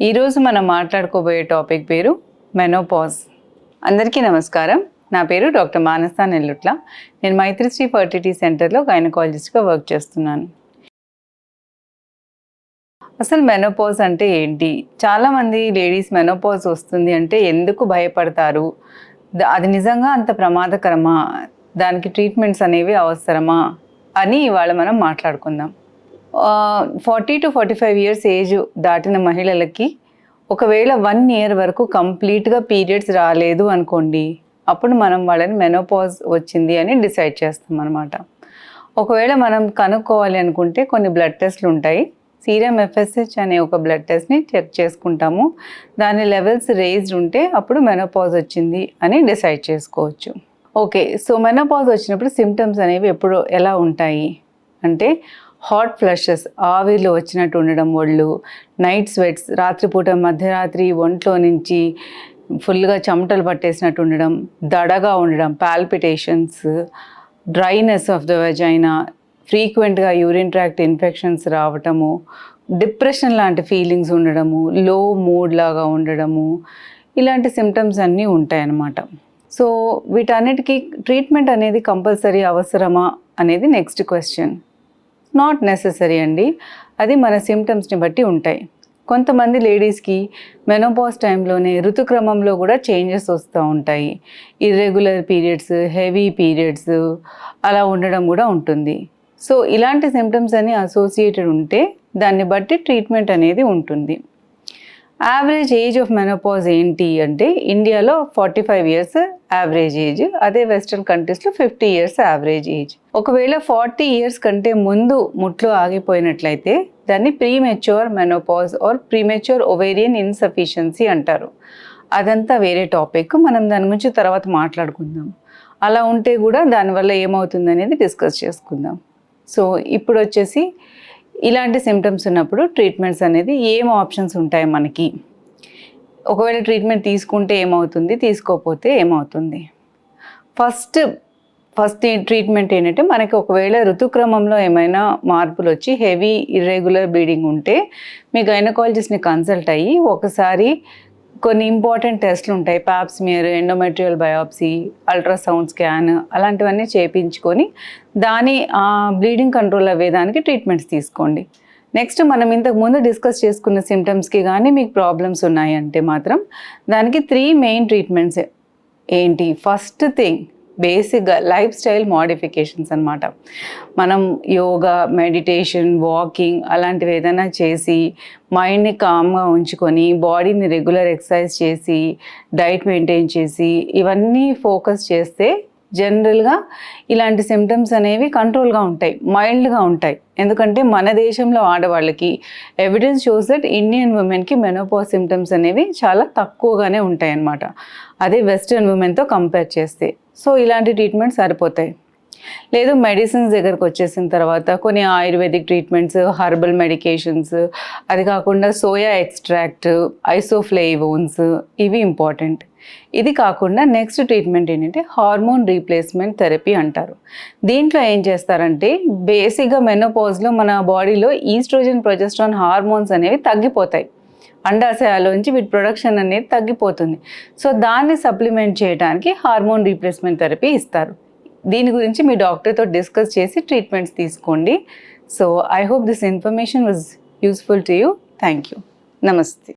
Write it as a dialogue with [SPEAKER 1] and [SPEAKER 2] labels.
[SPEAKER 1] ఈరోజు మనం మాట్లాడుకోబోయే టాపిక్ పేరు మెనోపాజ్. అందరికీ నమస్కారం. నా పేరు డాక్టర్ మానస నెల్లుట్ల. నేను మైత్రిశ్రీ ఫర్టిలిటీ సెంటర్లో గైనకాలజిస్ట్గా వర్క్ చేస్తున్నాను. అసలు మెనోపాజ్ అంటే ఏంటి? చాలామంది లేడీస్ మెనోపాజ్ వస్తుంది అంటే ఎందుకు భయపడతారు? అది నిజంగా అంత ప్రమాదకరమా? దానికి ట్రీట్మెంట్స్ అనేవి అవసరమా అని ఇవాళ మనం మాట్లాడుకుందాం. 40 to 45 ఇయర్స్ ఏజ్ దాటిన మహిళలకి ఒకవేళ 1 ఇయర్ వరకు కంప్లీట్గా పీరియడ్స్ రాలేదు అనుకోండి, అప్పుడు మనం వాళ్ళని మెనోపాజ్ వచ్చింది అని డిసైడ్ చేస్తాం అనమాట. ఒకవేళ మనం కనుక్కోవాలి అనుకుంటే కొన్ని బ్లడ్ టెస్ట్లు ఉంటాయి. సీరం FSH అనే ఒక బ్లడ్ టెస్ట్ని చెక్ చేసుకుంటాము. దాని లెవెల్స్ రేజ్డ్ ఉంటే అప్పుడు మెనోపాజ్ వచ్చింది అని డిసైడ్ చేసుకోవచ్చు. ఓకే, సో మెనోపాజ్ వచ్చినప్పుడు సిమ్టమ్స్ అనేవి ఎలా ఉంటాయి అంటే హాట్ ఫ్లషెస్, ఆవిరిలో వచ్చినట్టు ఉండడం, ఒళ్ళు, నైట్ స్వెట్స్, రాత్రిపూట మధ్యరాత్రి ఒంట్లో నుంచి ఫుల్గా చెమటలు పట్టేసినట్టు ఉండడం, దడగా ఉండడం, palpitations, dryness of the vagina, ఫ్రీక్వెంట్గా యూరిన్ ట్రాక్ట్ ఇన్ఫెక్షన్స్ రావటము, డిప్రెషన్ లాంటి ఫీలింగ్స్ ఉండడము, లో మూడ్ లాగా ఉండడము, ఇలాంటి సిమ్టమ్స్ అన్నీ ఉంటాయన్నమాట. సో వీటన్నిటికీ ట్రీట్మెంట్ అనేది కంపల్సరీ అవసరమా అనేది నెక్స్ట్ క్వశ్చన్. నాట్ నెససరీ అండి. అది మన సిమ్టమ్స్ని బట్టి ఉంటాయి. కొంతమంది లేడీస్కి మెనోపాజ్ టైంలోనే ఋతుక్రమంలో కూడా చేంజెస్ వస్తూ ఉంటాయి. ఇర్రెగ్యులర్ పీరియడ్స్, హెవీ పీరియడ్స్ అలా ఉండడం కూడా ఉంటుంది. సో ఇలాంటి సిమ్టమ్స్ అన్ని అసోసియేటెడ్ ఉంటే దాన్ని బట్టి ట్రీట్మెంట్ అనేది ఉంటుంది. యావరేజ్ ఏజ్ ఆఫ్ మెనోపాజ్ ఏంటి అంటే ఇండియాలో 45 ఇయర్స్ యావరేజ్ ఏజ్, అదే వెస్ట్రన్ కంట్రీస్లో 50 ఇయర్స్ యావరేజ్ ఏజ్. ఒకవేళ 40 ఇయర్స్ కంటే ముందు ముట్లు ఆగిపోయినట్లయితే దాన్ని premature menopause or premature ovarian insufficiency అంటారు. అదంతా వేరే టాపిక్, మనం దాని గురించి తర్వాత మాట్లాడుకుందాం. అలా ఉంటే కూడా దానివల్ల ఏమవుతుంది అనేది డిస్కస్ చేసుకుందాం. సో ఇప్పుడు వచ్చేసి ఇలాంటి సిమ్టమ్స్ ఉన్నప్పుడు ట్రీట్మెంట్స్ అనేది ఏం ఆప్షన్స్ ఉంటాయి మనకి, ఒకవేళ ట్రీట్మెంట్ తీసుకుంటే ఏమవుతుంది, తీసుకోకపోతే ఏమవుతుంది. ఫస్ట్ ట్రీట్మెంట్ ఏంటంటే మనకి ఒకవేళ ఋతుక్రమంలో ఏమైనా మార్పులు వచ్చి హెవీ ఇర్రెగ్యులర్ బ్లీడింగ్ ఉంటే మీ గైనకాలజిస్ట్ని కన్సల్ట్ అయ్యి ఒకసారి కొన్ని ఇంపార్టెంట్ టెస్ట్లు ఉంటాయి, Pap smear, endometrial biopsy, ultrasound scan, అలాంటివన్నీ చేయించుకొని దాని బ్లీడింగ్ కంట్రోల్ అయ్యేదానికి ట్రీట్మెంట్స్ తీసుకోండి. నెక్స్ట్ మనం ఇంతకు ముందు డిస్కస్ చేసుకున్న సిమ్టమ్స్కి కానీ మీకు ప్రాబ్లమ్స్ ఉన్నాయంటే మాత్రం దానికి 3 మెయిన్ ట్రీట్మెంట్స్ ఏంటి. ఫస్ట్ థింగ్ బేసిక్గా లైఫ్ స్టైల్ మోడిఫికేషన్స్ అనమాట. మనం యోగా, మెడిటేషన్, వాకింగ్ అలాంటివి ఏదైనా చేసి మైండ్ని కామ్గా ఉంచుకొని బాడీని రెగ్యులర్ ఎక్సర్సైజ్ చేసి డైట్ మెయింటైన్ చేసి ఇవన్నీ ఫోకస్ చేస్తే జనరల్గా ఇలాంటి సిమ్టమ్స్ అనేవి కంట్రోల్గా ఉంటాయి, మైల్డ్గా ఉంటాయి. ఎందుకంటే మన దేశంలో ఆడవాళ్ళకి ఎవిడెన్స్ షోస్ దట్ ఇండియన్ ఉమెన్కి మెనోపాజ్ సిమ్టమ్స్ అనేవి చాలా తక్కువగానే ఉంటాయి అన్నమాట, అదే వెస్ట్రన్ ఉమెన్తో కంపేర్ చేస్తే. సో ఇలాంటి ట్రీట్మెంట్స్ సరిపోతాయి. లేదు మెడిసిన్స్ దగ్గరకు వచ్చేసిన తర్వాత కొన్ని ఆయుర్వేదిక్ ట్రీట్మెంట్స్, హర్బల్ మెడికేషన్స్, అది కాకుండా సోయా ఎక్స్ట్రాక్ట్, ఐసోఫ్లేవోన్స్, ఇవి ఇంపార్టెంట్. ఇది కాకుండా నెక్స్ట్ ట్రీట్మెంట్ ఏంటంటే హార్మోన్ రీప్లేస్మెంట్ థెరపీ అంటారు. దీంట్లో ఏం చేస్తారంటే బేసిక్గా మెనోపాజ్లో మన బాడీలో ఈస్ట్రోజన్, ప్రొజెస్ట్రాన్ హార్మోన్స్ అనేవి తగ్గిపోతాయి. అండాశయాలోంచి వీటి ప్రొడక్షన్ అనేది తగ్గిపోతుంది. సో దాన్ని సప్లిమెంట్ చేయడానికి హార్మోన్ రీప్లేస్మెంట్ థెరపీ ఇస్తారు. దీని గురించి మీ డాక్టర్తో డిస్కస్ చేసి ట్రీట్మెంట్స్ తీసుకోండి. So I hope this information was useful to you. Thank you. నమస్తే.